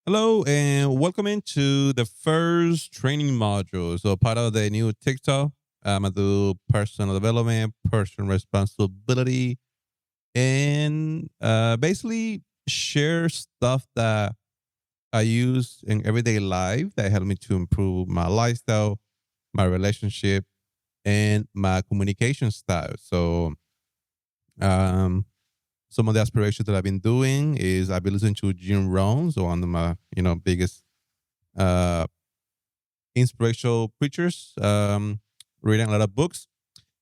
Hello and welcome into the first training module. So part of the new TikTok, I'm gonna do personal development, personal responsibility, and basically share stuff that I use in everyday life that help me to improve my lifestyle, my relationship, and my communication style. So um, some of the aspirations that I've been doing is I've been listening to Jim Rohn, so one of my biggest uh inspirational preachers, reading a lot of books.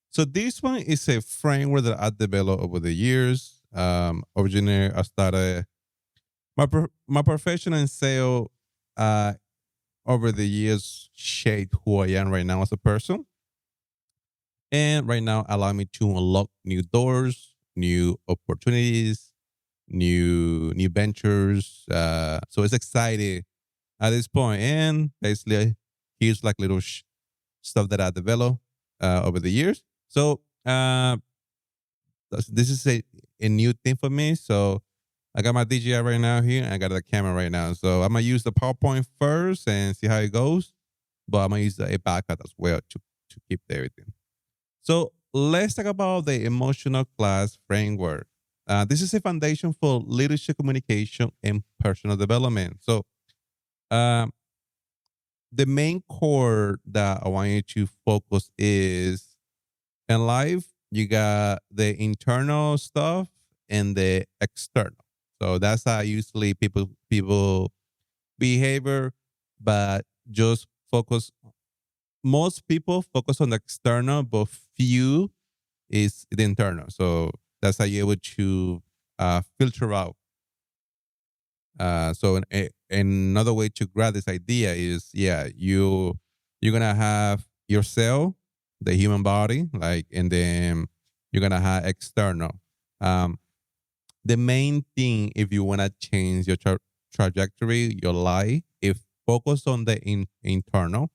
So this one is a framework that I developed over the years. Originally, I started my profession in sales. Uh, over the years, shaped who I am right now as a person, and right now allow me to unlock new doors, new opportunities, new ventures. So it's exciting at this point, and basically, here's like little stuff that I developed over the years. So this is a new thing for me. So I got my DJI right now here, and I got the camera right now. So I'm gonna use the PowerPoint first and see how it goes. But I'm gonna use a backup as well to keep everything. So let's talk about the emotional class framework. This is a foundation for leadership communication and personal development. So um, the main core that I want you to focus is in life, you got the internal stuff and the external. So that's how usually people behavior, but just focus. Most people focus on the external, but few is the internal. So that's how you're able to filter out. Another way to grab this idea is, yeah, you're gonna have your cell, the human body, like, and then you're gonna have external. Um, the main thing, if you wanna change your trajectory, your life, if focus on the internal,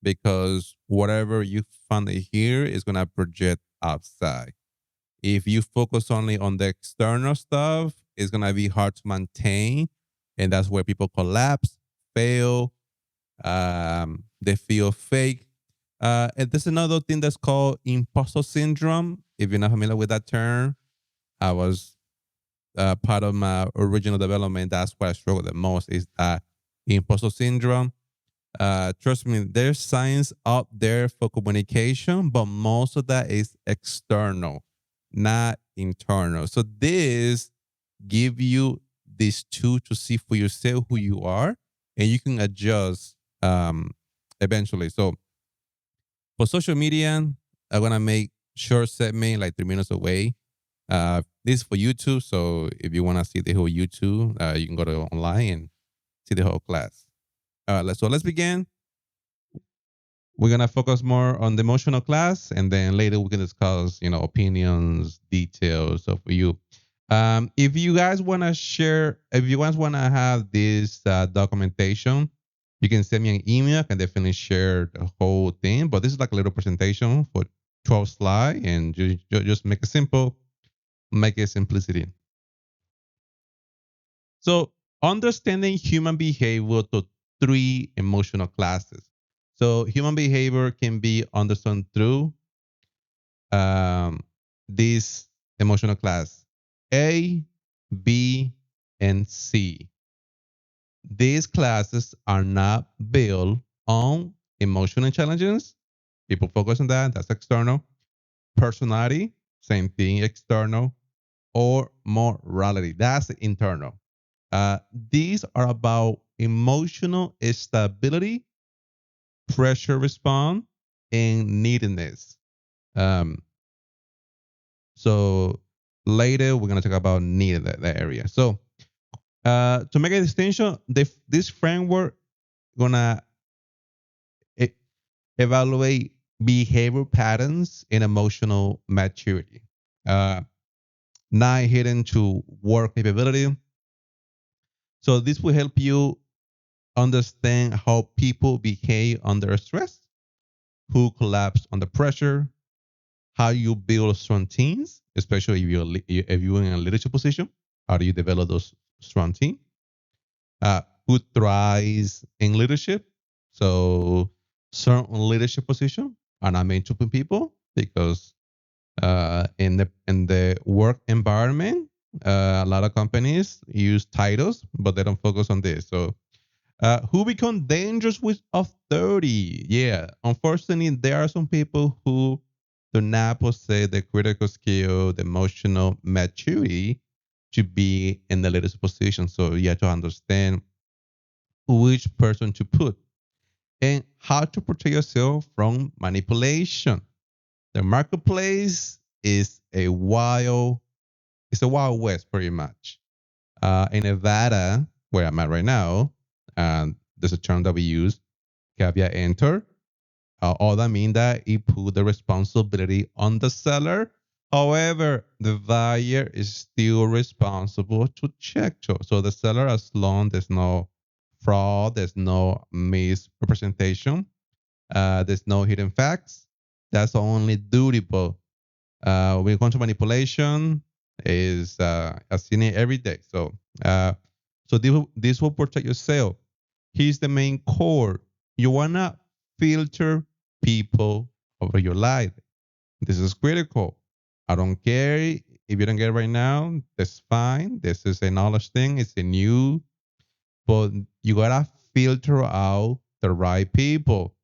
because whatever you find here is gonna project outside. If you focus only on the external stuff, it's gonna be hard to maintain, and that's where people collapse, fail, they feel fake. And there's another thing that's called imposter syndrome. If you're not familiar with that term, I was part of my original development. That's what I struggle the most is that imposter syndrome. Trust me, there's science out there for communication, but most of that is external, not internal. So this give you these two to see for yourself who you are, and you can adjust eventually. So for social media, I'm gonna make short segment like 3 minutes away. This is for YouTube, so if you wanna see the whole YouTube, you can go to online and see the whole class. Let's begin. We're gonna focus more on the emotional class, and then later we can discuss, opinions, details. So for you, if you guys wanna share, if you guys wanna have this documentation, you can send me an email. I can definitely share the whole thing. But this is like a little presentation for 12 slides, and just make it simple, make it simplicity. So understanding human behavior to three emotional classes. So human behavior can be understood through um, this emotional class A, B, and C. These classes are not built on emotional intelligence. People focus on that. That's external. Personality, same thing, external. Or morality, that's internal. These are about emotional stability, pressure response, and neediness. Um, so later we're gonna talk about need that area. So to make a distinction, this framework gonna e- evaluate behavior patterns and emotional maturity. Uh, Not hidden to work capability. So this will help you understand how people behave under stress, who collapse under pressure, how you build strong teams, especially if you're in a leadership position. How do you develop those strong teams? who thrives in leadership. So certain leadership position are not meant to put people because in the work environment, a lot of companies use titles, but they don't focus on this. So who become dangerous with authority? Yeah, unfortunately, there are some people who do not possess the critical skill, the emotional maturity to be in the leadership position. So you have to understand which person to put and how to protect yourself from manipulation. The marketplace is it's a wild west pretty much. In Nevada, where I'm at right now, there's a term that we use, caveat enter. All that means that it put the responsibility on the seller. However, the buyer is still responsible to check. So the seller, as long there's no fraud, there's no misrepresentation, there's no hidden facts, that's only duty. But when it comes to manipulation, is I've seen it every day. So this will protect yourself. Here's the main core. You wanna filter people over your life. This is critical. I don't care if you don't get it right now. That's fine. This is a knowledge thing. It's a new, but you gotta filter out the right people.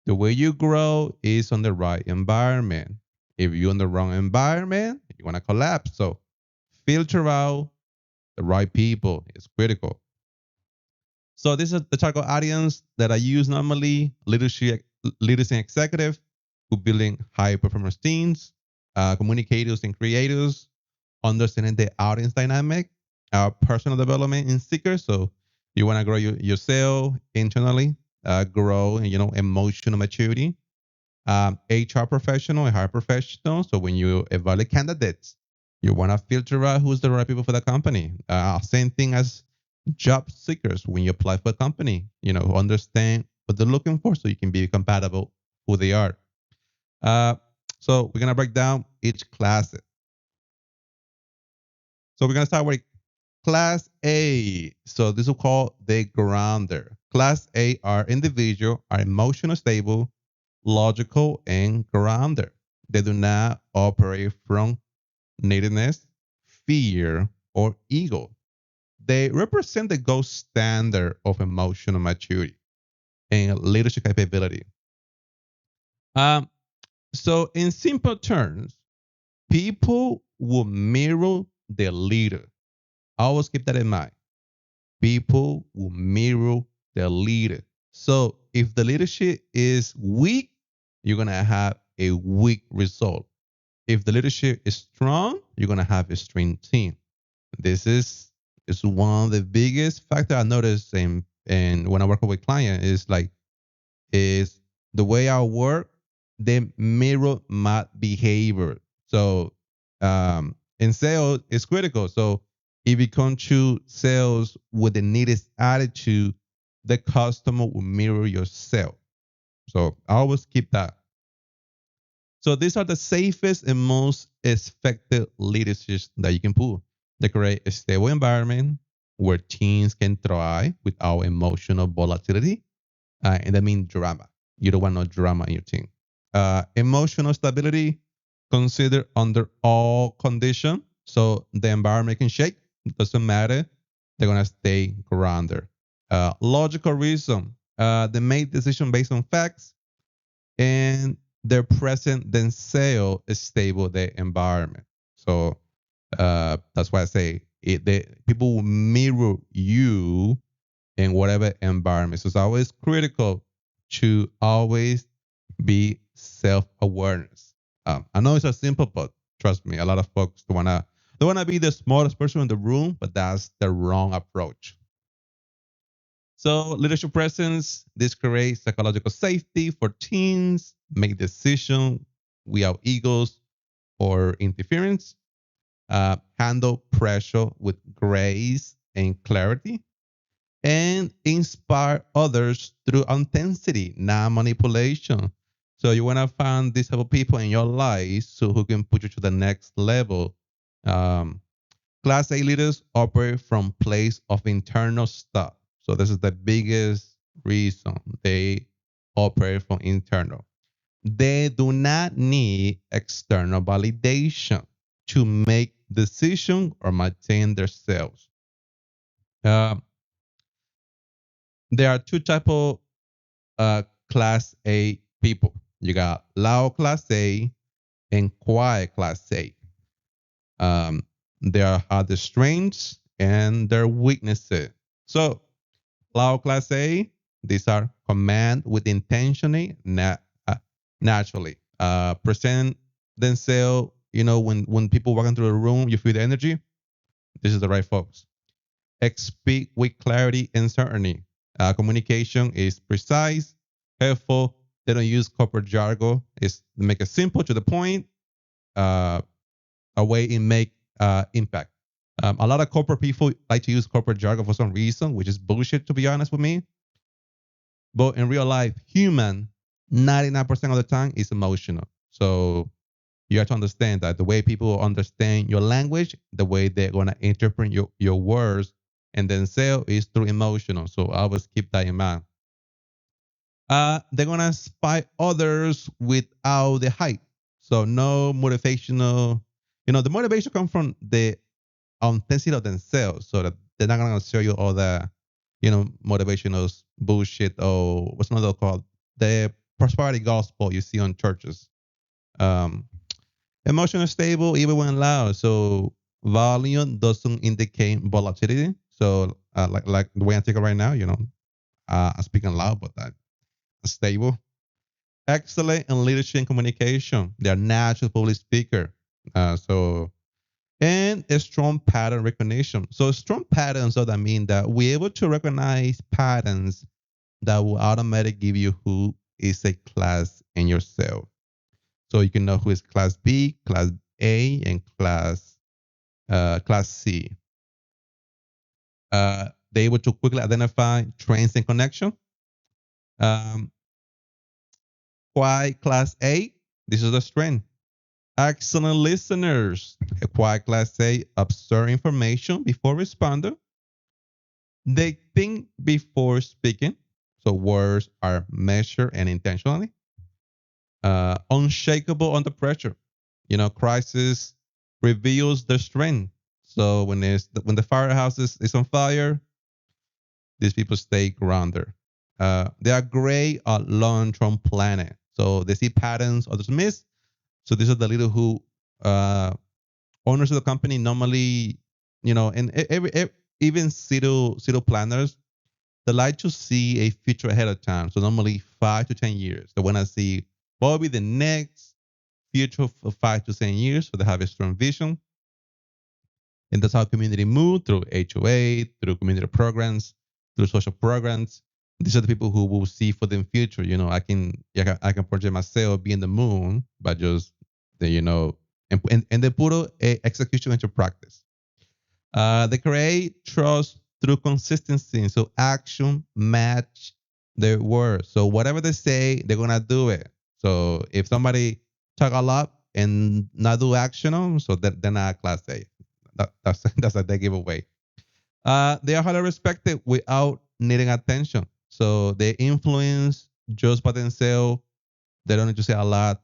The way you grow is on the right environment. If you're in the wrong environment, you're gonna collapse. So filter out the right people. It's critical. So this is the target audience that I use normally: leaders and executive who building high performance teams, communicators and creators, understanding the audience dynamic, personal development and seekers. So you want to grow yourself internally, grow emotional maturity, HR professional and hire professional. So when you evaluate candidates, you want to filter out who's the right people for the company. Same thing as job seekers when you apply for a company. Understand what they're looking for so you can be compatible who they are. Uh, so we're gonna break down each class. So we're gonna start with Class A. So this will call the grounder. Class A are individual, are emotional stable, logical, and grounder. They do not operate from neediness, fear, or ego. They represent the gold standard of emotional maturity and leadership capability. Um, so in simple terms, people will mirror their leader. Always keep that in mind. People will mirror their leader. So if the leadership is weak, you're gonna have a weak result. If the leadership is strong, you're gonna have a strong team. This is one of the biggest factor I noticed in when I work with clients is the way I work, they mirror my behavior. So in sales, it's critical. So if you come to sales with the neatest attitude, the customer will mirror yourself. So I always keep that. So these are the safest and most effective leaderships that you can put. They create a stable environment where teams can thrive without emotional volatility, and that means drama. You don't want no drama in your team. Emotional stability, consider under all conditions. So the environment can shake. It doesn't matter. They're gonna stay grounded. Logical reason. They make decision based on facts, and their present then sale is stable the environment. So that's why I say people will mirror you in whatever environment. So it's always critical to always be self-awareness. I know it's a simple, but trust me, a lot of folks don't wanna be the smartest person in the room, but that's the wrong approach. So leadership presence, this creates psychological safety for teams, make decisions without egos or interference, handle pressure with grace and clarity, and inspire others through authenticity, not manipulation. So you want to find these type of people in your life so who can put you to the next level. Um, Class A leaders operate from place of internal stuff. So this is the biggest reason they operate from internal. They do not need external validation to make decision or maintain themselves. Uh, there are two type of class A people. You got loud class A and quiet class A. Um, there are the strengths and their weaknesses. So loud class A, these are command with intentionally, naturally. Present themselves, when people walk into the room, you feel the energy. This is the right folks. Speak with clarity and certainty. Communication is precise, helpful. They don't use corporate jargon. It's make it simple to the point. Uh, a way it make impact. A lot of corporate people like to use corporate jargon for some reason, which is bullshit to be honest with me. But in real life, human 99% of the time is emotional. So you have to understand that the way people understand your language, the way they're gonna interpret your words and then sell is through emotional. So always keep that in mind. They're gonna inspire others without the hype. So no motivational, the motivation comes from the authenticity of themselves. So that they're not gonna show you all the, motivational bullshit or what's another called the prosperity gospel you see on churches. Um, Emotional stable even when loud. So volume doesn't indicate volatility. So like the way I take it right now, I'm speaking loud, but that stable. Excellent in leadership and communication. They're natural public speaker. And a strong pattern recognition. So strong patterns, so that mean that we're able to recognize patterns that will automatically give you who is a class in yourself. So you can know who is class B, class A, and class C. They're able to quickly identify trends and connection. Um, Quiet class A, this is the strength. Excellent listeners. A quiet class A observe information before responding. They think before speaking. So words are measured and intentionally. Unshakable under pressure. Crisis reveals their strength. So when the firehouse is on fire, these people stay grounded. They are great at long-term planning. So they see patterns others miss. So these are the little who owners of the company normally, and even pseudo planners, they like to see a future ahead of time. So normally 5 to 10 years. They want to see what will be the next future for 5 to 10 years. So they have a strong vision. And that's how community move through HOA, through community programs, through social programs. These are the people who will see for the future. I can project myself being the moon by just and they put execution into practice. They create trust through consistency. So action match their words. So whatever they say, they're gonna do it. So if somebody talk a lot and not do action on, so that they're not class A. That's like they give away. They are highly respected without needing attention. So they influence just by themselves. They don't need to say a lot.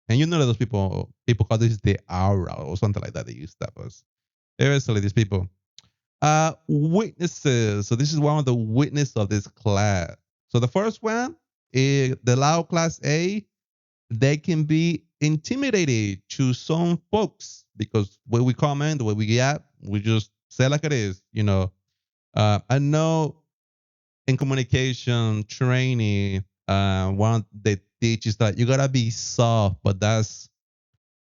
And you know that those people call this the aura or something like that. They use that as seriously, these people. Witnesses. So this is one of the witness of this class. So the first one is the loud class A. They can be intimidated to some folks because when we comment, the way we get, we just say like it is. I know in communication training, one of the teaches that you gotta be soft, but that's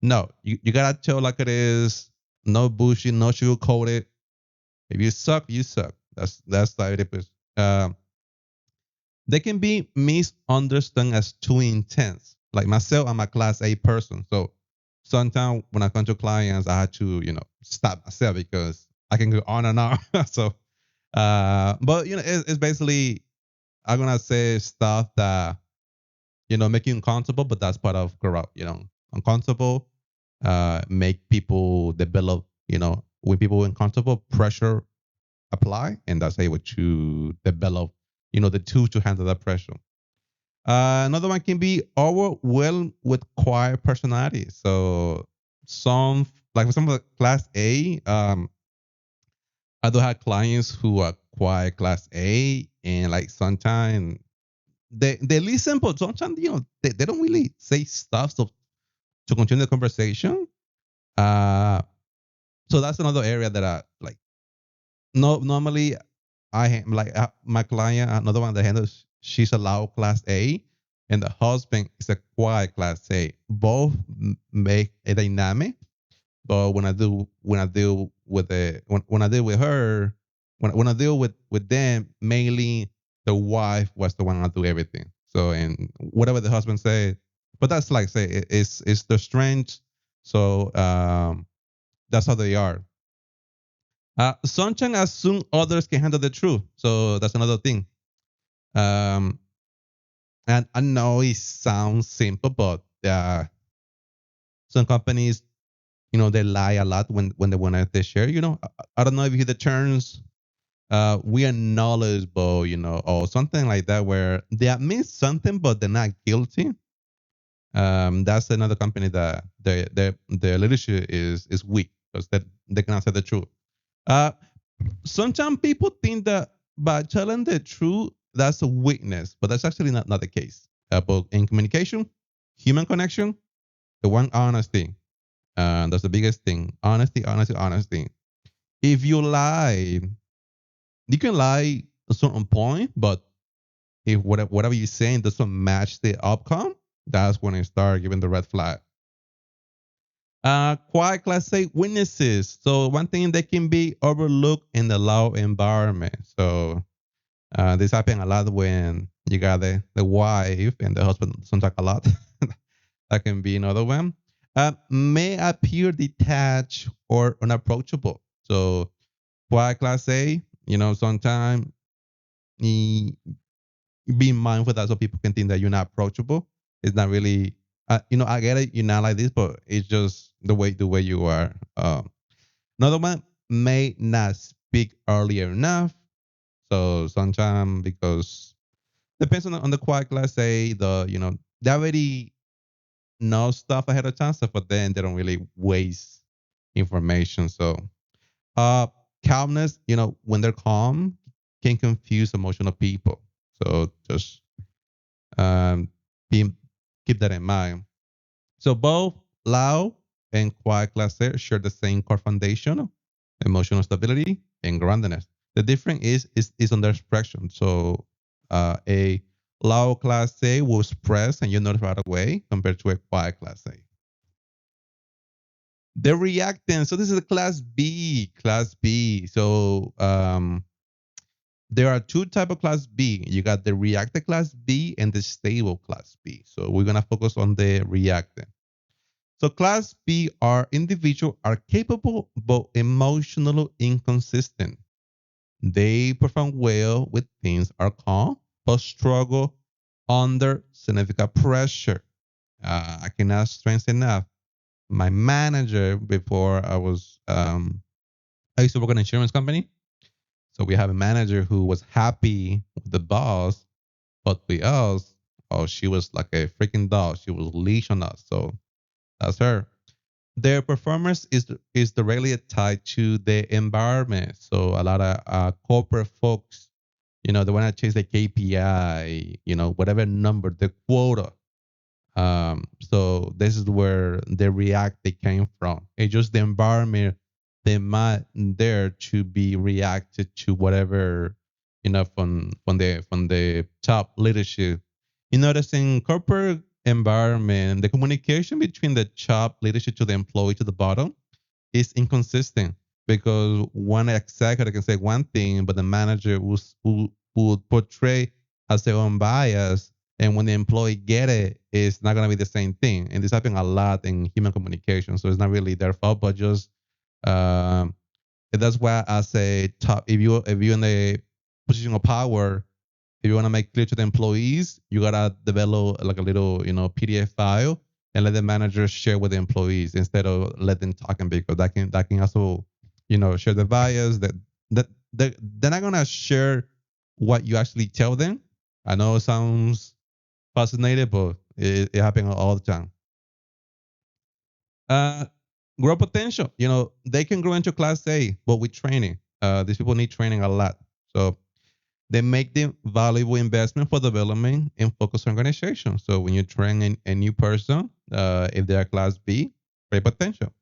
no, you gotta tell like it is. No bullshit, no sugarcoat it. If you suck, you suck. That's how it is. They can be misunderstood as too intense. Like myself, I'm a class A person. So sometimes when I come to clients, I have to, stop myself because I can go on and on. So, but it's basically, I'm gonna say stuff that, make you uncomfortable, but that's part of growth, uncomfortable, make people develop, when people are uncomfortable, pressure apply, and that's able to develop, the tools to handle that pressure. Another one can be overwhelmed with quiet personality. So some, like for example, class A, I do have clients who are quiet class A, and like sometimes they listen, but sometimes they don't really say stuff. So to continue the conversation, uh, so that's another area that I like. No, normally like my client, another one that handles, she's a loud class A, and the husband is a quiet class A. Both make a dynamic, but when I deal with when I deal with her, when I deal with them, mainly the wife was the one that do everything. So, and whatever the husband said, but that's like say it's their strength. So that's how they are. Sunshine assume others can handle the truth. So that's another thing. Um, and I know it sounds simple, but some companies, they lie a lot when they want to share. I don't know if you hear the terms. We are knowledgeable, or something like that, where they admit something but they're not guilty. That's another company that the leadership is weak because they cannot say the truth. Uh, Sometimes people think that by telling the truth, that's a weakness, but that's actually not the case. But in communication, human connection, the one honesty, that's the biggest thing. Honesty, honesty, honesty. If you lie, you can lie at a certain point, but if whatever you're saying doesn't match the outcome, that's when you start giving the red flag. Quiet class A witnesses. So one thing that can be overlooked in the law environment. So this happens a lot when you got the wife and the husband doesn't talk a lot. That can be another one. May appear detached or unapproachable. So quiet class A, sometimes be mindful that so people can think that you're not approachable. It's not really, I get it. You're not like this, but it's just the way you are. Another one may not speak earlier enough. So sometimes because depends on the quiet class, say they already know stuff ahead of time, so but then they don't really waste information. So uh calmness, when they're calm, can confuse emotional people. So just um be keep that in mind. So both loud and quiet cluster share the same core foundation, emotional stability and groundedness. The difference is on their expression. So a loud class A will express and you notice right away compared to a quiet class A. The reactant. So this is a class B. Class B. So there are two type of class B. You got the reactant class B and the stable class B. So we're gonna focus on the reactant. So class B are individuals are capable but emotionally inconsistent. They perform well with things are calm but struggle under significant pressure. I cannot stress enough. My manager before I used to work in an insurance company. So we have a manager who was happy with the boss, but with us, oh, she was like a freaking dog. She was leash on us. So that's her. Their performance is directly tied to the environment. So a lot of corporate folks, they want to chase the KPI, whatever number, the quota. So this is where the React they came from. It's just the environment they might there to be reacted to whatever from the top leadership. You notice in corporate environment, the communication between the top leadership to the employee to the bottom is inconsistent because one executive can say one thing, but the manager would portray as their own bias. And when the employee get it, it's not gonna be the same thing. And this happens a lot in human communication. So it's not really their fault, but just um, that's why I say top. If you're in a position of power, if you want to make clear to the employees, you gotta develop like a little, PDF file and let the managers share with the employees instead of let them talking because that can also, share the bias that they're not gonna share what you actually tell them. I know it sounds fascinating, but it happens all the time. Uh, Grow potential. They can grow into class A, but with training. These people need training a lot. So they make them valuable investment for development and focus organization. So when you train a new person, if they are class B, great potential.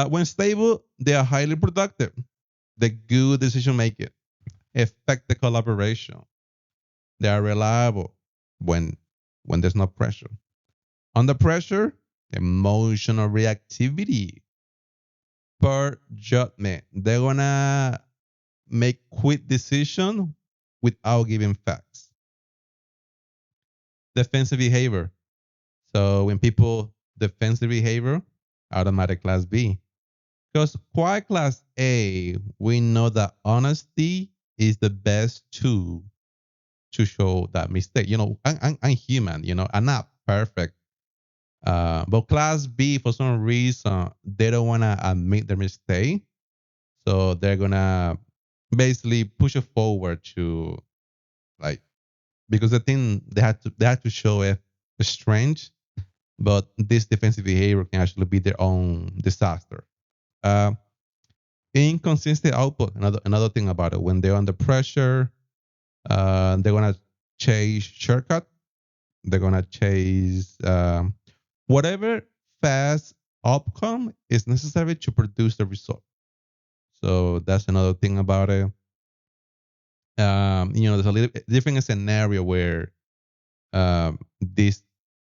When stable, they are highly productive. They good decision making, effective collaboration. They are reliable when when there's no pressure. Under pressure, emotional reactivity, per judgment. They're gonna make quick decision without giving facts. Defensive behavior. So when people defensive behavior, automatic class B. Because quiet class A, we know that honesty is the best tool to show that mistake. I'm human. I'm not perfect. But class B, for some reason, they don't want to admit their mistake. So they're going to basically push it forward to, like, because the thing they had to show a strength, but this defensive behavior can actually be their own disaster. Uh, Inconsistent output, another thing about it. When they're under pressure, they're going to chase shortcut. They're going to chase whatever fast outcome is necessary to produce the result. So that's another thing about it. There's a little different scenario where this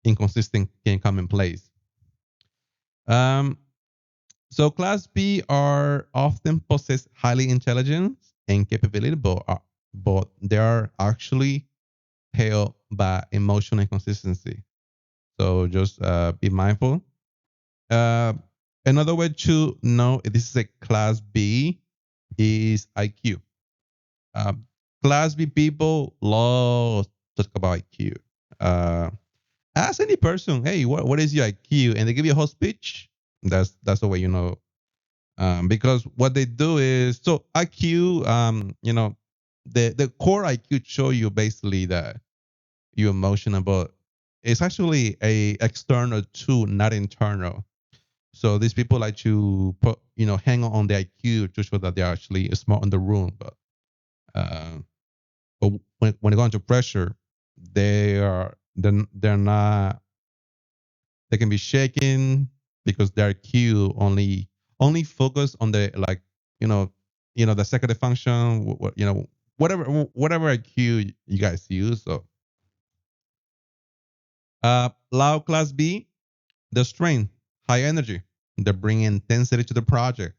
inconsistent can come in place. Um, so class B are often possess highly intelligence and capability, but they are actually held by emotional inconsistency. So just be mindful. Uh, Another way to know if this is a class B is IQ. Um, Class B people love to talk about IQ. Uh, Ask any person, hey, what is your IQ? And they give you a whole speech. That's the way you know. Because what they do is, so IQ, the core IQ show you basically that you're emotional, but it's actually a external tool, not internal. So these people like to put, hang on the IQ to show that they're actually smart in the room. Uh, but when they go into pressure, they're not. They can be shaken because their IQ only focus on the, like, you know the executive function. Whatever IQ you guys use. So loud class B, the strength, high energy. They bring intensity to the project.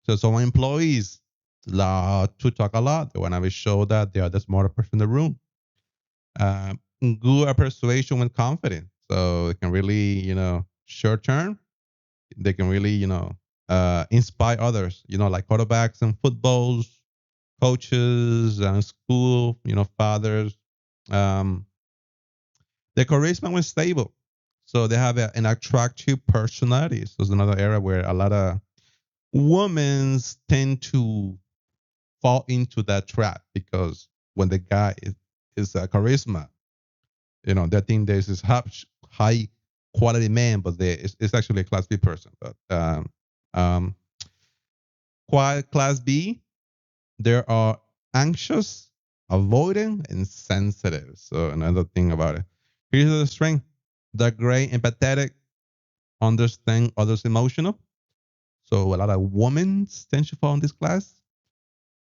So some employees love to talk a lot. They want to show that they are the smarter person in the room. Uh, Good at persuasion when confident. So it can really, short term, they can really, inspire others, like quarterbacks and footballs, coaches and school, fathers. Um, the charisma when stable. So they have an attractive personality. So it's another area where a lot of women tend to fall into that trap, because when the guy is a charisma, they think there's this high quality man, but it's actually a class B person. But um, class B, there are anxious, avoidant, and sensitive. So another thing about it. Here's the strength: they're great, empathetic, understand others' emotional. So a lot of women tend to fall in this class.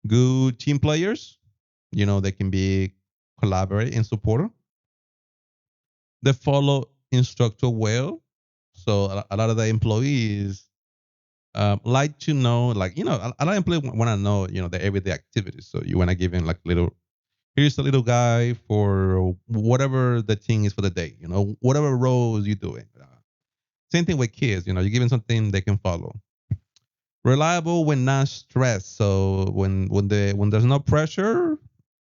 Good team players. They can be collaborate and support. They follow instructor well. So a lot of the employees like to know, like, a lot of employees want to know, the everyday activities. So you want to give in like little, here's a little guy for whatever the thing is for the day, whatever roles you're doing. Same thing with kids, you're giving something they can follow. Reliable when not stressed. So when there's no pressure,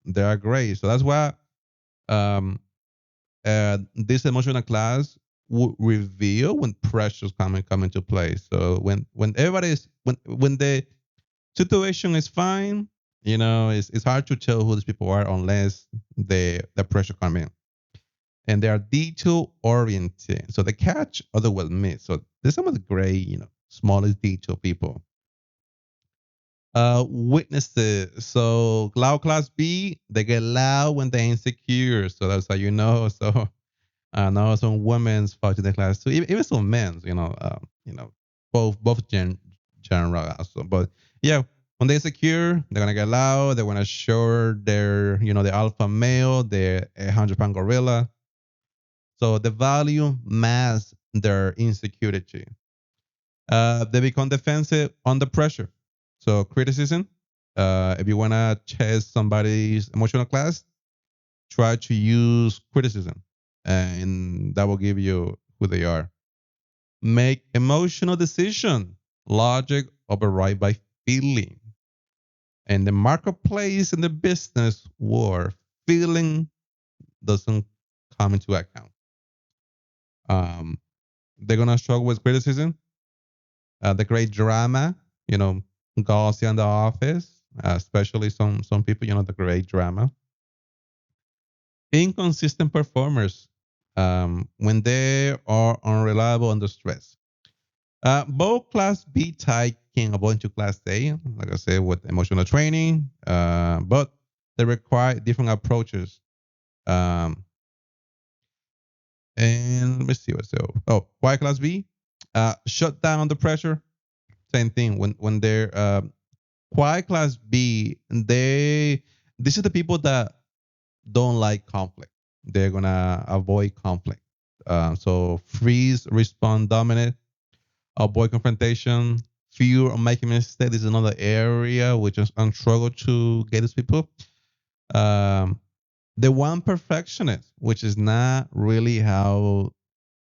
they are great. So that's why um, this emotional class would reveal when pressures come into play. So when everybody is when the situation is fine, It's hard to tell who these people are unless the pressure come in. And they are detail oriented. So they catch, other will miss. So there's some of the great, smallest detail people. Witnesses. So loud class B, they get loud when they're insecure. So that's how you know. So I know some women's fall to the class too, even some men's, both genre also. But yeah, when they're secure, they're gonna get loud. They wanna show their, the alpha male, the 100-pound gorilla. So the value masks their insecurity. They become defensive under pressure. So criticism. If you wanna test somebody's emotional class, try to use criticism, and that will give you who they are. Make emotional decision. Logic override by feeling. And the marketplace and the business war, feeling doesn't come into account. Um, they're gonna struggle with criticism, the great drama, gossip in the office, especially some people, the great drama. Inconsistent performers, when they are unreliable under stress. Both class B type can avoid into class A, like I said, with emotional training, but they require different approaches. Um, and let me see what's so. Oh, why class B? Shut down the pressure. Same thing when they're quiet class B. This is the people that don't like conflict. They're gonna avoid conflict. So freeze, respond, dominate, avoid confrontation, fear of making mistakes. This is another area which is I struggle to get these people. Um, the one perfectionist, which is not really how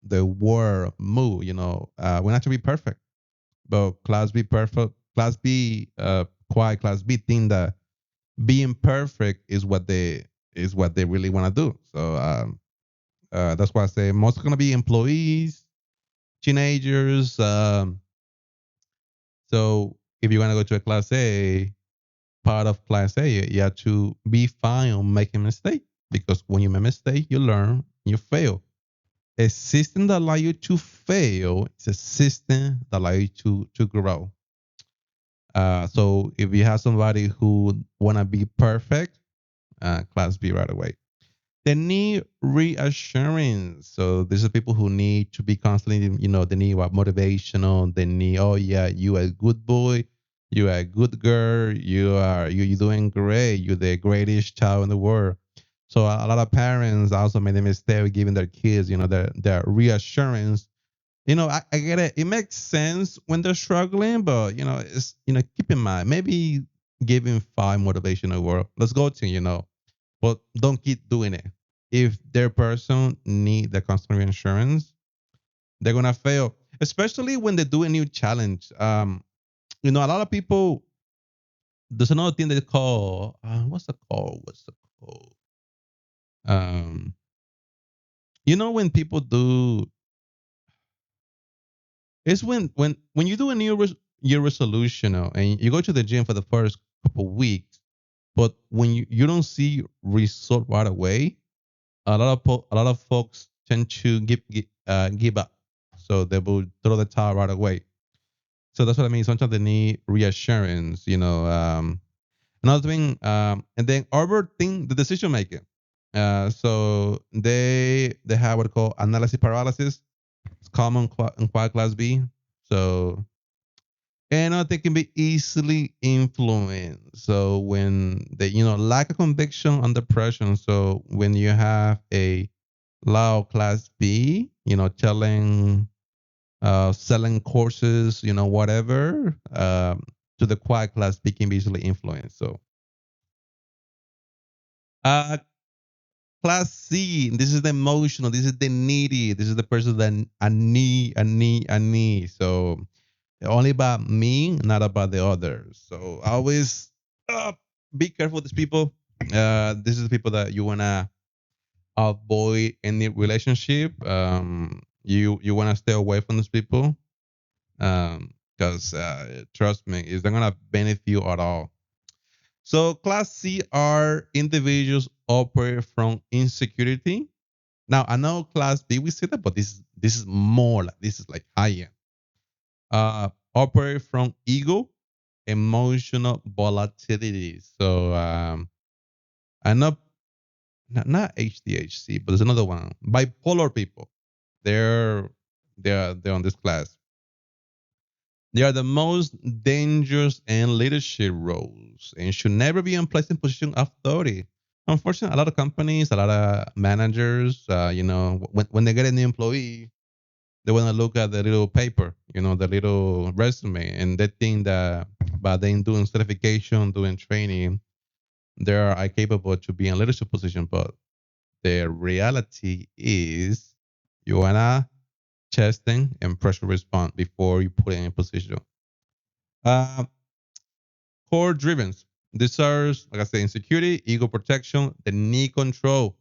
the world move. We have to be perfect, but class B perfect, class B, quiet class B think that being perfect is what they really want to do. So that's why I say most are gonna be employees, teenagers. So if you want to go to a class A, part of class A, you have to be fine on making a mistake because when you make a mistake, you learn, you fail. A system that allows you to fail is a system that allows you to grow. So if you have somebody who wanna be perfect, class B right away. They need reassurance. So these are people who need to be constantly, they need what motivational. They need, oh yeah, you are a good boy, you are a good girl, you're doing great, you're the greatest child in the world. So a lot of parents also made the mistake of giving their kids, their reassurance. I get it. It makes sense when they're struggling, but it's keep in mind maybe giving five motivational word. Let's go to but don't keep doing it. If their person need the customer insurance, they're gonna fail, especially when they do a new challenge. A lot of people. There's another thing they call what's it called? What's it called? Um, when people do it's when you do a new year resolution, and you go to the gym for the first couple weeks, but when you don't see result right away, a lot of folks tend to give up, so they will throw the towel right away. So that's what I mean. Sometimes they need reassurance. Another thing, and then overthink the decision making. So they have what they call analysis paralysis. It's common in quiet class B. So and they can be easily influenced. So when they lack of conviction under pressure. So when you have a low class B, telling selling courses, whatever, to the quiet class B can be easily influenced. So uh class C, this is the emotional, this is the needy, this is the person that I need. So only about me, not about the others. So always be careful with these people. This is the people that you wanna avoid any relationship. You wanna stay away from these people. Because trust me, it's not gonna benefit you at all. So class C are individuals operate from insecurity. Now I know class B we see that, but this is more like this is like high end. Operate from ego, emotional volatility. So I know not HDHC, but there's another one. Bipolar people. They're they're on this class. They are the most dangerous in leadership roles and should never be in placed in position of authority. Unfortunately, a lot of companies, a lot of managers, when they get a new employee, they want to look at the little paper, the little resume, and they think that by them doing certification, doing training, they are capable to be in leadership position. But the reality is you wanna testing and pressure response before you put it in position. Uh, Core driven. These are, like I said, insecurity, ego protection, the need control.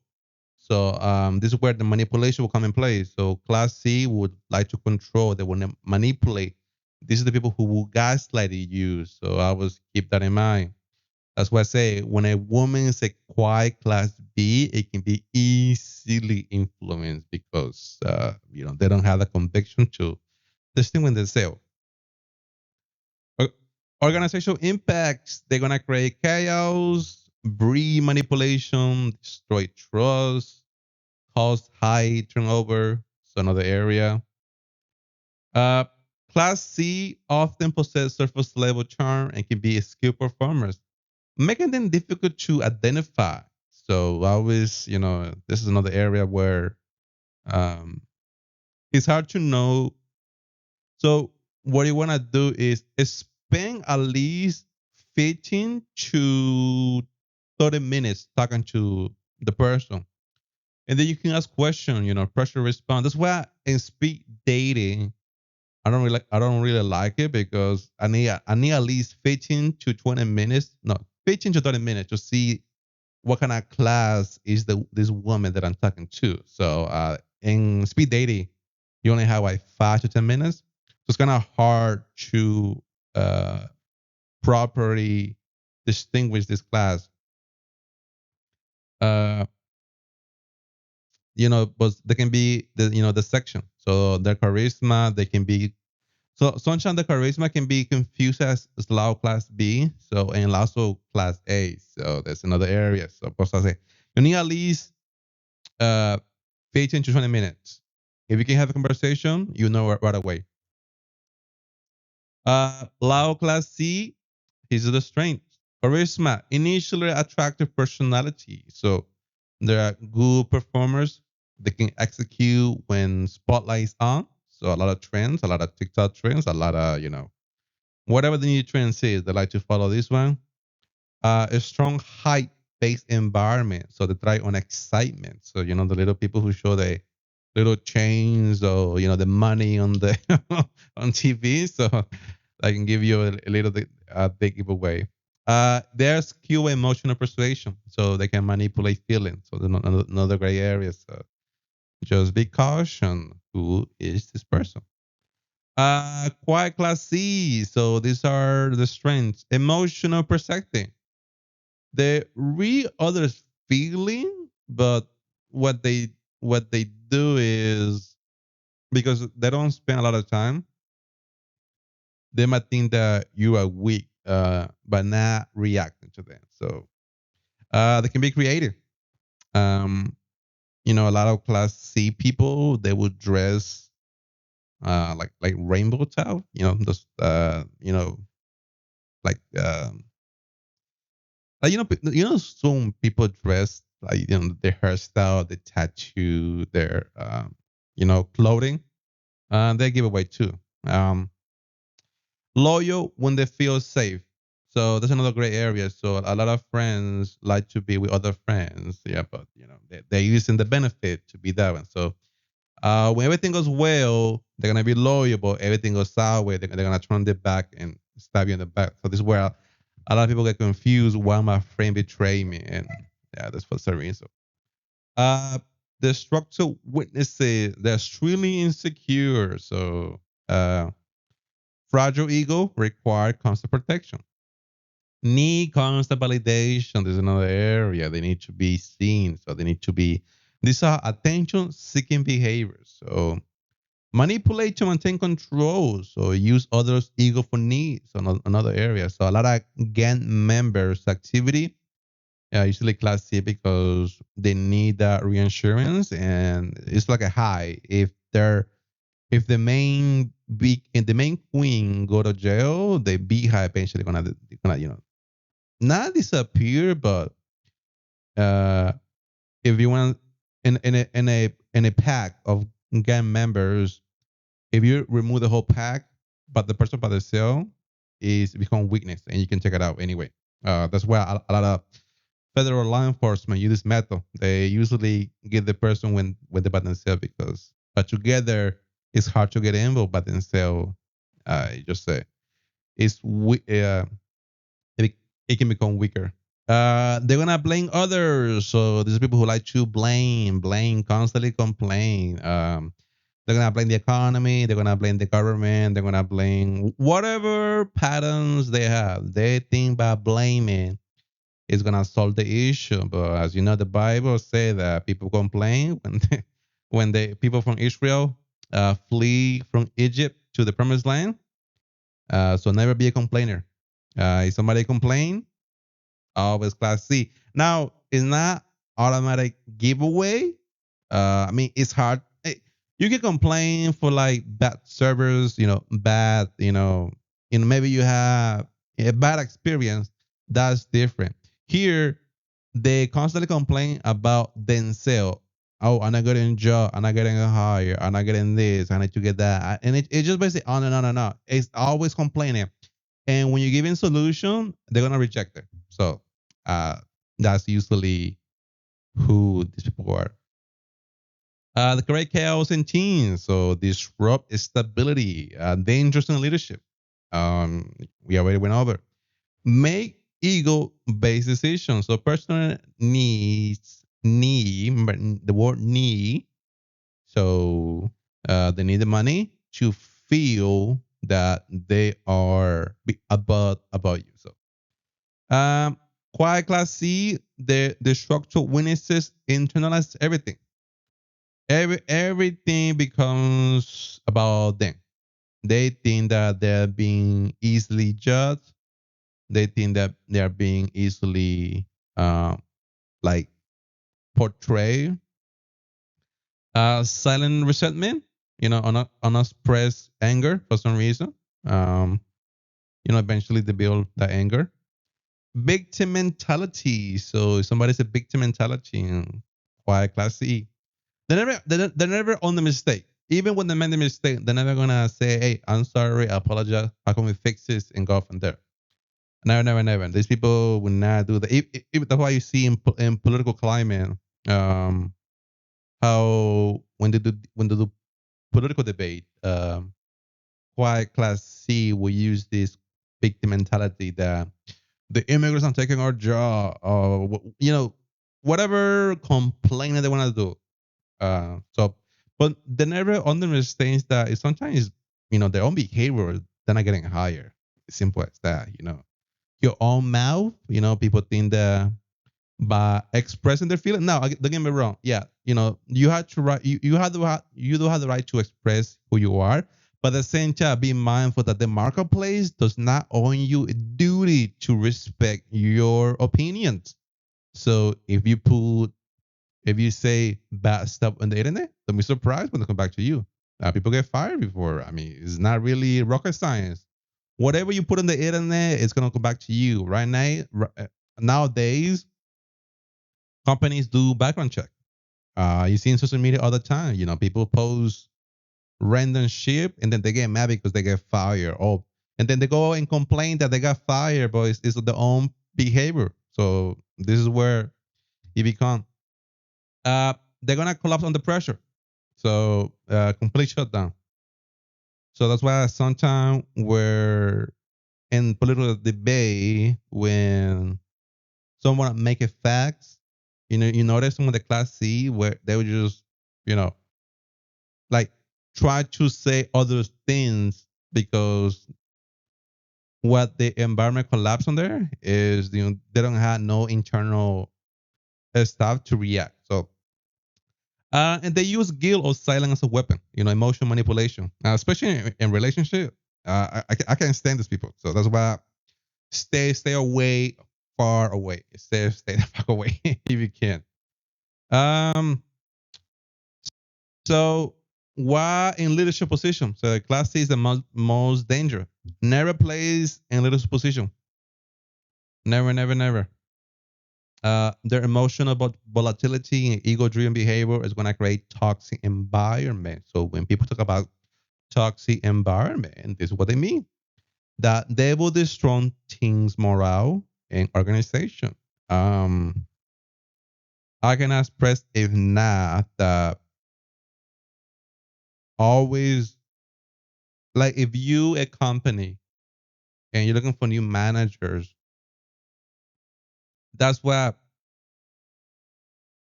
So this is where the manipulation will come in play. So class C would like to control, they will manipulate. These are the people who will gaslight you. So I always keep that in mind. That's why I say when a woman is a quiet class B, it can be easily influenced because they don't have the conviction to distinguish themselves. Organizational impacts, they're gonna create chaos, breed manipulation, destroy trust, cause high turnover. So another area. Uh, Class C often possess surface level charm and can be skilled performers, making them difficult to identify. So always, this is another area where um, it's hard to know. So what you want to do is spend at least 15 to 30 minutes talking to the person. And then you can ask questions, pressure response. That's why in speed dating, I don't really like it because I need at least 15 to 20 minutes, no, 15 to 30 minutes to see what kind of class is this woman that I'm talking to. So in speed dating, you only have like 5 to 10 minutes. So it's kind of hard to uh, properly distinguish this class. Uh, but they can be the section. So their charisma, they can be so sunshine. The charisma can be confused as slow class B. So and also class A. So that's another area. So of course I say you need at least uh 15 to 20 minutes. If you can have a conversation, you know right away. Lao class C, these are the strengths. Charisma, initially attractive personality. So they are good performers. They can execute when spotlight's on. So a lot of trends, a lot of TikTok trends, a lot of, whatever the new trend is, they like to follow this one. A strong height-based environment. So they thrive on excitement. So the little people who show the little chains or the money on the on TV. So I can give you a little bit big giveaway. There's Q emotional persuasion, so they can manipulate feelings. So there's another gray area. So just be caution. Who is this person? Quiet class C. So these are the strengths. Emotional percepting. They read others' feeling, but what they what they do is because they don't spend a lot of time, they might think that you are weak, but not reacting to them. So they can be creative. Um, a lot of class C people they would dress like rainbow tile. Just like some people dress like their hairstyle, the tattoo, their clothing. They give away too. Um, Loyal when they feel safe. So that's another great area. So a lot of friends like to be with other friends. Yeah, but they're using the benefit to be that one. So when everything goes well, they're gonna be loyal, but everything goes sour, they're gonna turn their back and stab you in the back. So this is where a lot of people get confused. Why my friend betray me? And yeah, that's for some reason. Uh, the structural witnesses, they're extremely insecure. So fragile ego require constant protection. Need constant validation. There's another area. They need to be seen. So they need to be, these are attention seeking behaviors. So manipulate to maintain control. So use others' ego for needs. Another area. So a lot of gang members' activity, usually class C, because they need that reassurance, and it's like a high. If the main big and the main queen go to jail, the beehive eventually gonna not disappear, but uh, if you want in a pack of gang members, if you remove the whole pack, but the person by themselves is become weakness, and you can take it out anyway. That's why a lot of federal law enforcement use this method. They usually get the person when they by themselves, because but together it's hard to get involved by themselves. You just say it's it, it can become weaker. They're gonna blame others. So these are people who like to blame, constantly complain. They're gonna blame the economy. They're gonna blame the government. They're gonna blame whatever patterns they have. They think by blaming is gonna solve the issue. But as you know, the Bible say that people complain when the people from Israel flee from Egypt to the promised land. So never be a complainer. If somebody complain, always class C. Now, it's not automatic giveaway. I mean, it's hard. You can complain for like bad servers, bad, maybe you have a bad experience. That's different. Here, they constantly complain about themselves. Oh, I'm not getting a job. I'm not getting a hire. I'm not getting this. I need to get that. And it just basically on and on and on. It's always complaining. And when you give in solution, they're gonna reject it. So uh, that's usually who these people are. The correct chaos in teams, so disrupt stability, dangerous in leadership. We already went over. Make ego-based decisions. So personal needs, need, the word need. So they need the money to feel that they are about you. So quiet class C, the structural weaknesses internalize everything. Everything becomes about them. They think that they're being easily judged. They think that they are being easily like portrayed. Silent resentment, unexpressed anger for some reason. Um, eventually they build that anger. Victim mentality. So if somebody's a victim mentality in quiet class C, they're never on the mistake. Even when they made the mistake, they're never gonna say, "Hey, I'm sorry, I apologize. How can we fix this?" and go from there. Never, never, never. These people will not do that. That's why you see in political climate, um, how when they do political debate, white class C will use this victim mentality that the immigrants are taking our job, or whatever complaint they want to do. But they never understands that it's sometimes their own behavior. They're not getting higher. Simple as that. Your own mouth. People think that by expressing their feeling. No, don't get me wrong. Yeah, you have to right. You do have the right to express who you are. But at the same time, be mindful that the marketplace does not own you a duty to respect your opinions. So if you say bad stuff on the internet, don't be surprised when they come back to you. People get fired before. I mean, it's not really rocket science. Whatever you put on the internet, it's gonna come back to you. Right now, nowadays, companies do background check. You see in social media all the time. People post random shit and then they get mad because they get fired. Oh, and then they go and complain that they got fired, but it's their own behavior. So this is where it become they're gonna collapse under pressure. So complete shutdown. So that's why sometimes we're in political debate when someone make a facts, you notice some of the class C where they would just, you know, like try to say other things because what the environment collapse on there is, they don't have no internal stuff to react. So and they use guilt or silence as a weapon, emotional manipulation, especially in relationship. I can't stand these people, so that's why stay away, far away. Stay the fuck away if you can. Um, so why in leadership position? So class C is the most dangerous. Never plays in leadership position. Never, never, never. Their emotional volatility and ego-driven behavior is going to create toxic environment. So when people talk about toxic environment, this is what they mean. That they will destroy teams' morale and organization. Um, I can express if not that always, like, if you a company and you're looking for new managers, that's why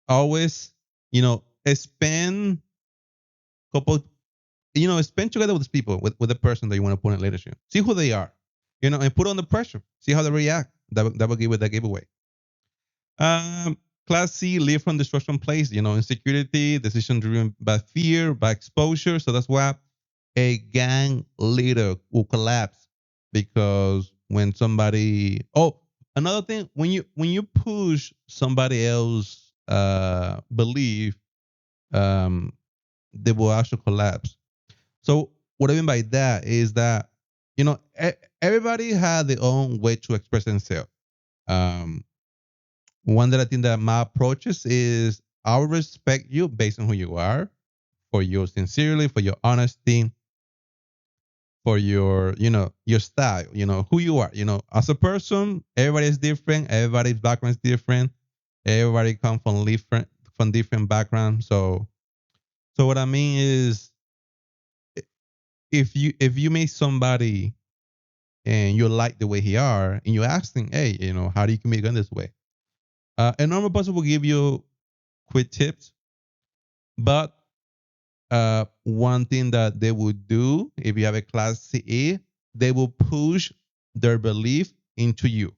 always, spend couple, spend together with these people, with the person that you want to put in leadership. See who they are, and put on the pressure. See how they react. That will give it that giveaway. Um, Class C, live from destruction place, insecurity, decision driven by fear, by exposure. So that's why a gang leader will collapse because when somebody, another thing, when you push somebody else belief, um, they will actually collapse. So what I mean by that is that, everybody had their own way to express themselves. Um, One that I think that my approaches is I will respect you based on who you are, for your sincerely, for your honesty, for your style, who you are. As a person, everybody is different, everybody's background is different, everybody comes from different backgrounds. So what I mean is, if you meet somebody and you like the way he are, and you ask them, hey, how do you communicate this way? A normal person will give you quick tips, but one thing that they would do if you have a class CE, they will push their belief into you,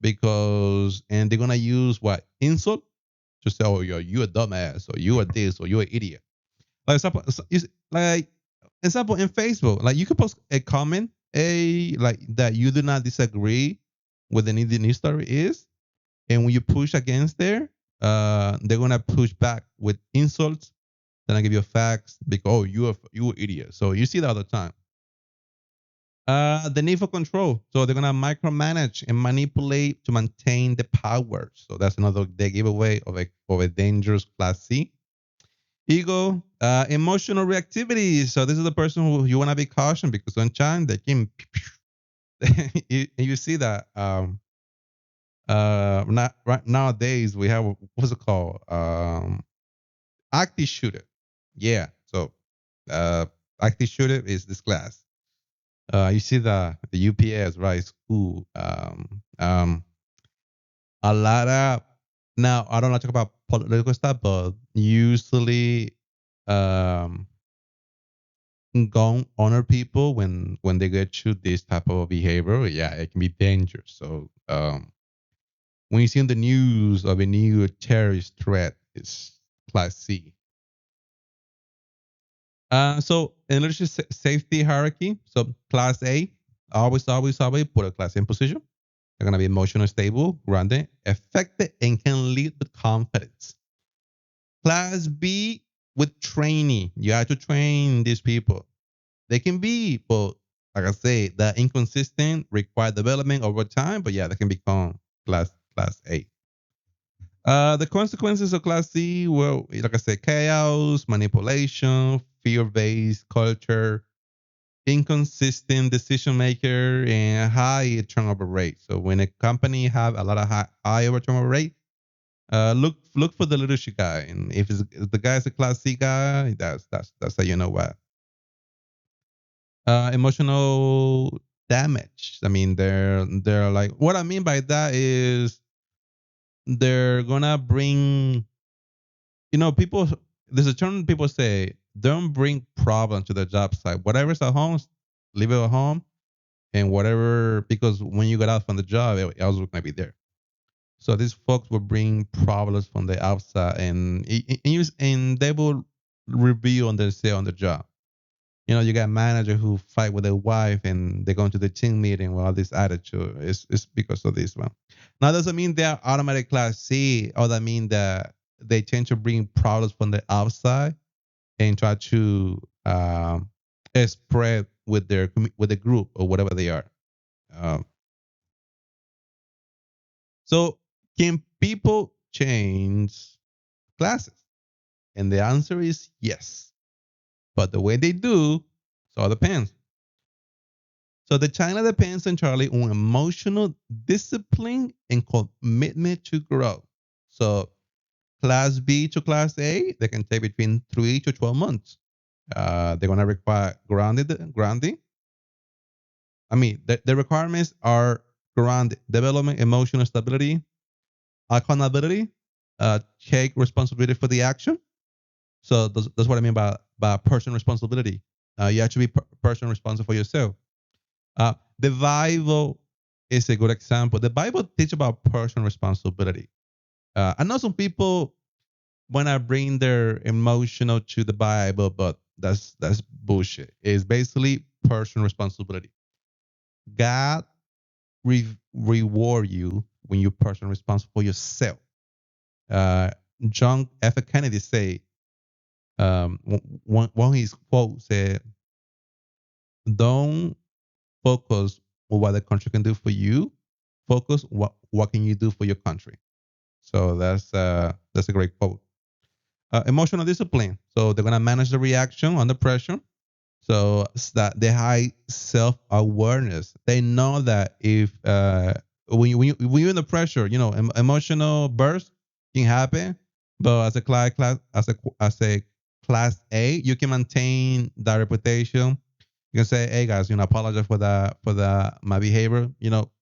and they're gonna use what insult to say, oh, you a dumbass, or you are this, or you're an idiot. Like example, like example in Facebook, like you could post a comment, like that you do not disagree with the news story is, and when you push against there, they're gonna push back with insults. Then I give you facts because, oh, you idiot. So you see that all the time. The need for control. So they're gonna micromanage and manipulate to maintain the power. So that's another they giveaway of a dangerous class C. Ego, emotional reactivity. So this is the person who you wanna be cautious because sometimes they can. you see that not right nowadays we have, what's it called, active shooter. Yeah. So uh active shooter is this class. You see the UPS, right? School. A lot of, now I don't want to talk about political stuff, but usually um don't honor people when they get to this type of behavior. Yeah, it can be dangerous. So when you see in the news of a new terrorist threat, it's class C. So in leadership safety hierarchy, so class A, always put a class in position. They're gonna be emotionally stable, grounded, effective, and can lead with confidence. Class B, with training, you have to train these people. They can be, but like I say, that inconsistent, require development over time. But yeah, they can become class A. The consequences of class C, well, like I said, chaos, manipulation, fear-based culture, inconsistent decision maker, and high turnover rate. So when a company have a lot of high turnover rate, look for the leadership guy, and if the guy is a class C guy, that's how you know what. Emotional damage. I mean, they're like, what I mean by that is they're gonna bring, people. There's a term people say, don't bring problems to the job site. Whatever's at home, leave it at home. and whatever, because when you got out from the job, it was gonna be there. So these folks will bring problems from the outside, and they will reveal on themselves on the job. You got manager who fight with their wife and they go into the team meeting with all this attitude. It's because of this one. Now doesn't mean they're automatic class C, or that mean that they tend to bring problems from the outside and try to spread with with the group or whatever they are. Um, so can people change classes? And the answer is yes. But the way they do, so it depends. So the China depends on Charlie on emotional discipline and commitment to grow. So class B to class A, they can take between 3 to 12 months. They're gonna require grounding. I mean, the requirements are ground development, emotional stability, accountability, take responsibility for the action. So that's what I mean by personal responsibility. You have to be personal responsible for yourself. The Bible is a good example. The Bible teaches about personal responsibility. I know some people want to bring their emotional to the Bible, but that's bullshit. It's basically personal responsibility. God reward you when you're personally responsible for yourself. Uh, John F. Kennedy say one of his quotes said, "Don't focus on what the country can do for you. Focus what can you do for your country." So that's a great quote. Emotional discipline. So they're gonna manage the reaction under pressure. So it's that they high self awareness. They know that if when you're in the pressure, emotional burst can happen. But as a class A, you can maintain that reputation. You can say, "Hey guys, apologize for that my behavior.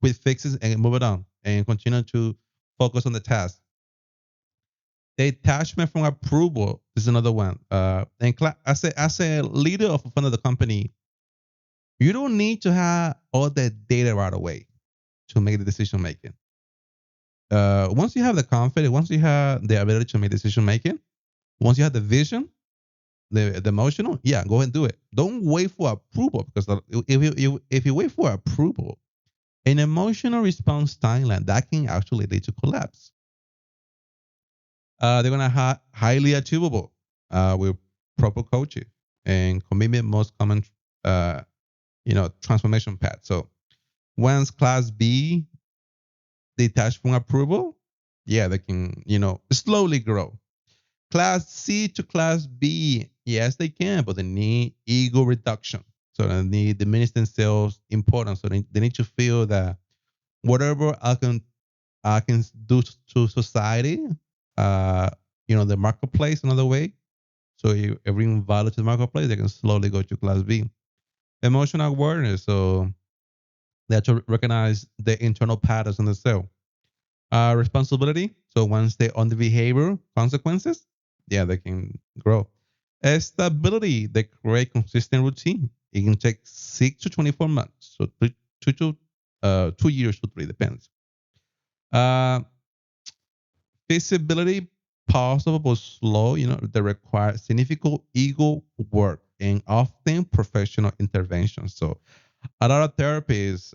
Quit fixes and move it on, and continue to focus on the task." Detachment from approval is another one. As a leader of a fund of the company, you don't need to have all the data right away to make the decision making. Once you have the confidence, once you have the ability to make decision making, once you have the vision, the emotional, yeah, go ahead and do it. Don't wait for approval, because if you wait for approval, an emotional response timeline that can actually lead to collapse. They're gonna have highly achievable with proper coaching and commitment, most common transformation path. So once class B detached from approval, yeah, they can slowly grow. Class C to class B, yes, they can, but they need ego reduction. So they need diminish themselves importance. So they need to feel that whatever I can do to society, uh, the marketplace another way. So you bring value to the marketplace, they can slowly go to class B. Emotional awareness. So they have to recognize the internal patterns in the cell. Responsibility. So once they own the behavior consequences, yeah, they can grow. Stability. They create consistent routine. It can take 6 to 24 months. So 2 years to three, depends. Uh, Feasibility, possible but slow, they require significant ego work and often professional intervention. So a lot of therapists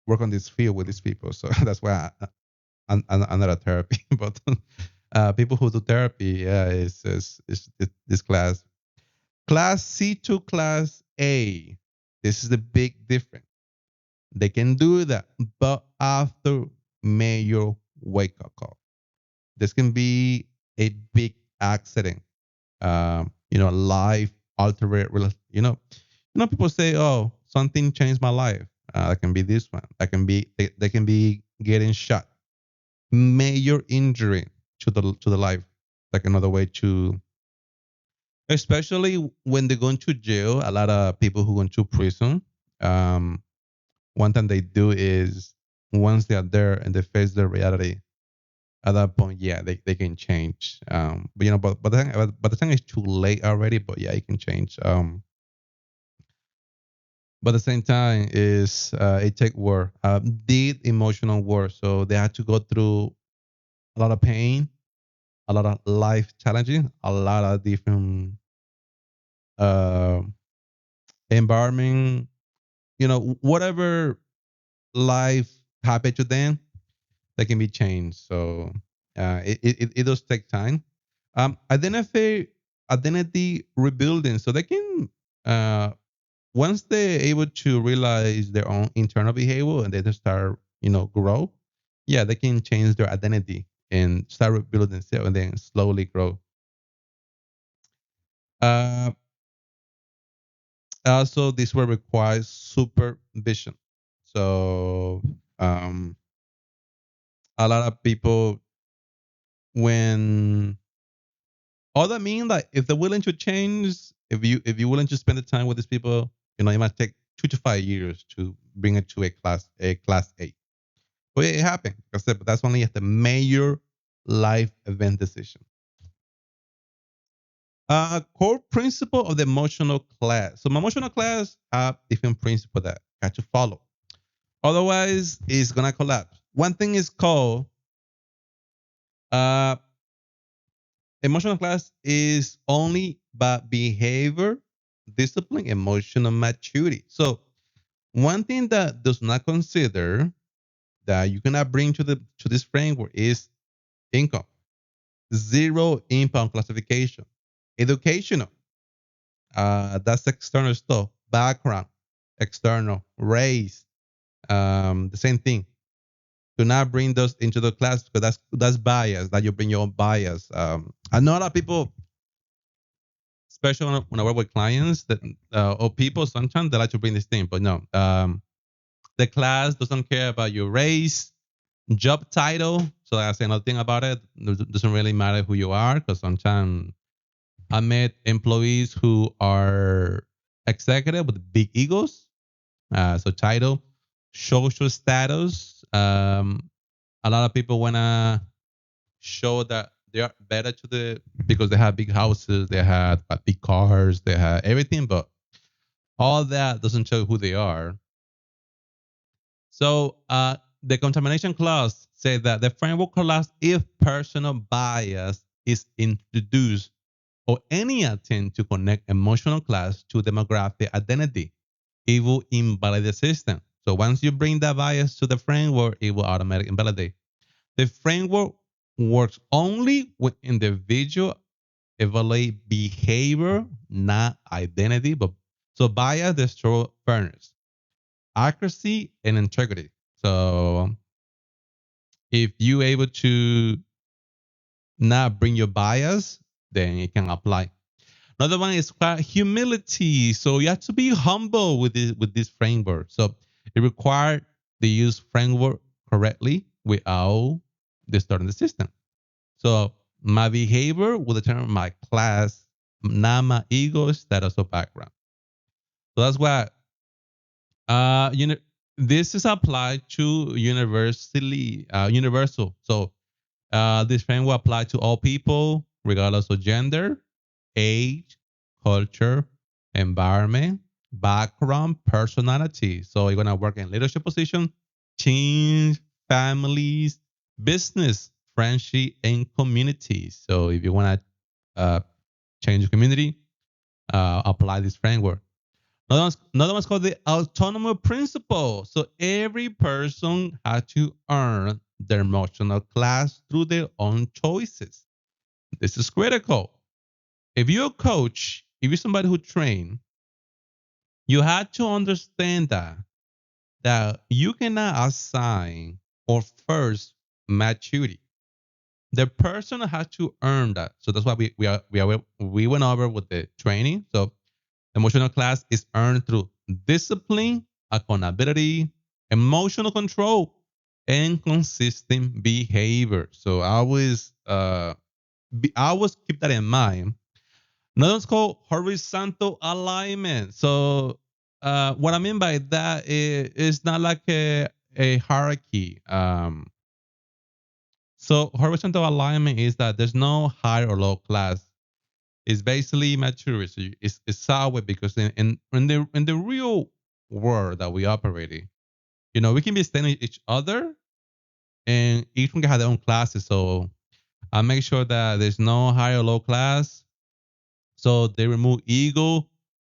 work on this field with these people. So that's why I'm not a therapy, but people who do therapy, yeah, is this class. Class C to class A. This is the big difference. They can do that, but after major wake up call. This can be a big accident, life altering. People say, "Oh, something changed my life." That can be this one. That can be they can be getting shot. Major injury to the life. Like another way to, especially when they go into jail. A lot of people who go into prison, um, one thing they do is once they are there and they face the reality, at that point, yeah, they can change. But the time is too late already. But yeah, it can change. but at the same time is it take work, did emotional work. So they had to go through a lot of pain, a lot of life challenging, a lot of different uh, environment. Whatever life happened to them, that can be changed. So it does take time. Identity rebuilding. So they can uh, once they're able to realize their own internal behavior and they just start grow. Yeah, they can change their identity and start rebuilding themselves and then slowly grow. Uh, Also, this will require supervision. So a lot of people, when all that mean that if they're willing to change, if you're willing to spend the time with these people, it might take 2 to 5 years to bring it to a class A. But it happened. Like I said, but that's only at the major life event decision. Core principle of the emotional class. So my emotional class have different principle that got to follow. Otherwise, it's gonna collapse. One thing is called uh, emotional class is only about behavior, discipline, emotional maturity. So one thing that does not consider that you cannot bring to this framework is income. Zero income classification. Educational. That's external stuff. Background. External. Race. The same thing. Do not bring those into the class because that's bias. That you bring your own bias. I know a lot of people, especially when I work with clients that or people, sometimes they like to bring this thing, but no. The class doesn't care about your race, job title. So I say nothing about it. It doesn't really matter who you are because sometimes I met employees who are executive with big egos. So title, social status. A lot of people wanna show that they are better to the because they have big houses, they have big cars, they have everything, but all that doesn't show who they are. So the contamination clause says that the framework collapses if personal bias is introduced or any attempt to connect emotional class to demographic identity. It will invalidate the system. So once you bring that bias to the framework, it will automatically invalidate. The framework works only when individual evaluate behavior, not identity. But so bias destroy fairness, accuracy, and integrity. So if you able to not bring your bias, then it can apply. Another one is humility. So you have to be humble with this framework. So it requires to use framework correctly without distorting the system. So my behavior will determine my class, not my ego, status, or background. So that's why this is applied to universal. So this framework will apply to all people, regardless of gender, age, culture, environment, background, personality. So you're gonna work in leadership position, teams, families, business, friendship, and community. So if you wanna change your community, apply this framework. Another one's called the autonomous principle. So every person has to earn their emotional class through their own choices. This is critical. If you're a coach, if you're somebody who train, you have to understand that you cannot assign or first maturity. The person has to earn that. So that's why we went over with the training. So emotional class is earned through discipline, accountability, emotional control, and consistent behavior. So I always keep that in mind. Another one's called horizontal alignment. So what I mean by that is it's not like a hierarchy. So horizontal alignment is that there's no high or low class. It's basically maturity. It's sideways because in the real world that we operate in. You know, we can be studying each other, and each one can have their own classes. So I make sure that there's no high or low class. So they remove ego,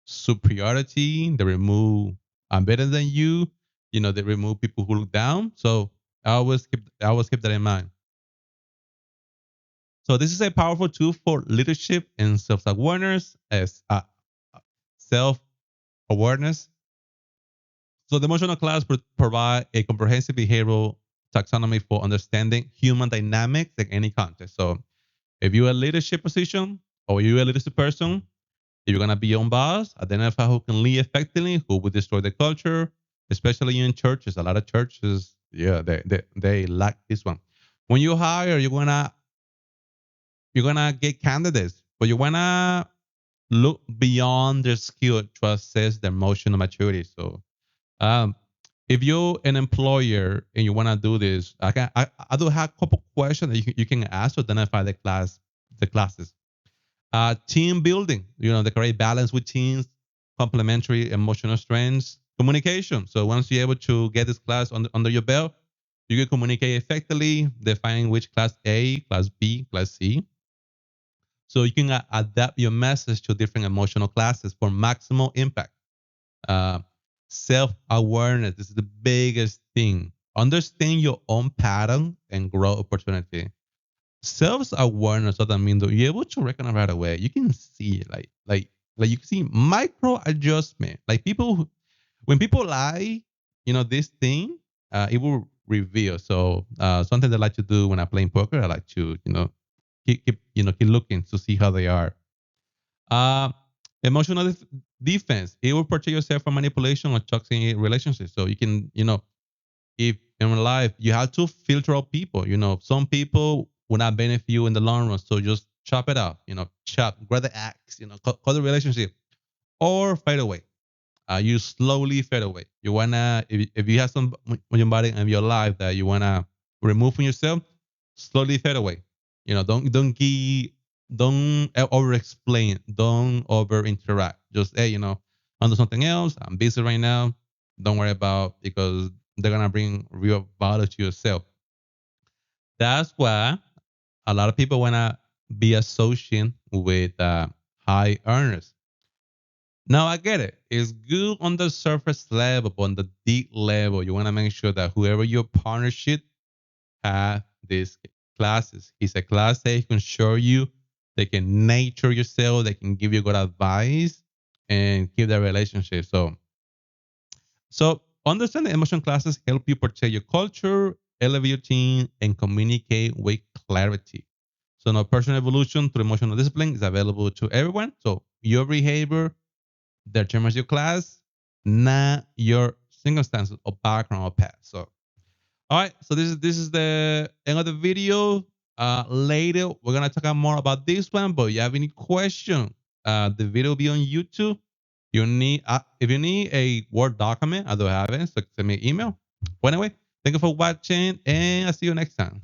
superiority. They remove I'm better than you. You know, they remove people who look down. So I always keep that in mind. So this is a powerful tool for leadership and self-awareness as self-awareness. So the emotional class would provide a comprehensive behavioral taxonomy for understanding human dynamics in any context. So if you're a leadership position or you're a leadership person, if you're gonna be your own boss, identify who can lead effectively, who would destroy the culture, especially in churches. A lot of churches, yeah, they lack this one. When you hire, you're gonna get candidates, but you wanna look beyond their skill to assess their emotional maturity. So um, if you're an employer and you want to do this, I do have a couple questions that you can ask to identify the classes. Team building, you know, the correct balance with teams, complementary emotional strengths, communication. So once you're able to get this class under your belt, you can communicate effectively, define which class A, class B, class C. So you can adapt your message to different emotional classes for maximal impact. Uh, Self awareness, this is the biggest thing. Understand your own pattern and grow opportunity. Self awareness doesn't mean that you're able to recognize right away. You can see it, like you can see micro adjustment. Like when people lie, you know this thing, it will reveal. So something that I like to do when I play poker, I like to keep looking to see how they are. Uh, Emotional defense. It will protect yourself from manipulation or toxic relationships. So you can, if in life you have to filter out people, some people will not benefit you in the long run. So just chop it out, grab the axe, cut the relationship or fade away. You slowly fade away. You wanna, if you have some on your body and your life that you wanna remove from yourself, slowly fade away. Don't over explain, don't over interact. Just hey, I'm doing something else. I'm busy right now. Don't worry about because they're gonna bring real value to yourself. That's why a lot of people wanna be associated with high earners. Now I get it. It's good on the surface level, but on the deep level, you want to make sure that whoever your partnership have these classes. It's a class they can show you, they can nature yourself, they can give you good advice and keep that relationship. So understanding emotion classes help you protect your culture, elevate your team, and communicate with clarity. So now personal evolution through emotional discipline is available to everyone. So your behavior determines your class, not your circumstances or background or past. So, all right. So this is the end of the video. Later we're gonna talk more about this one. But if you have any question, the video will be on YouTube. You need if you need a Word document, I don't have it. So send me an email. But anyway, thank you for watching, and I'll see you next time.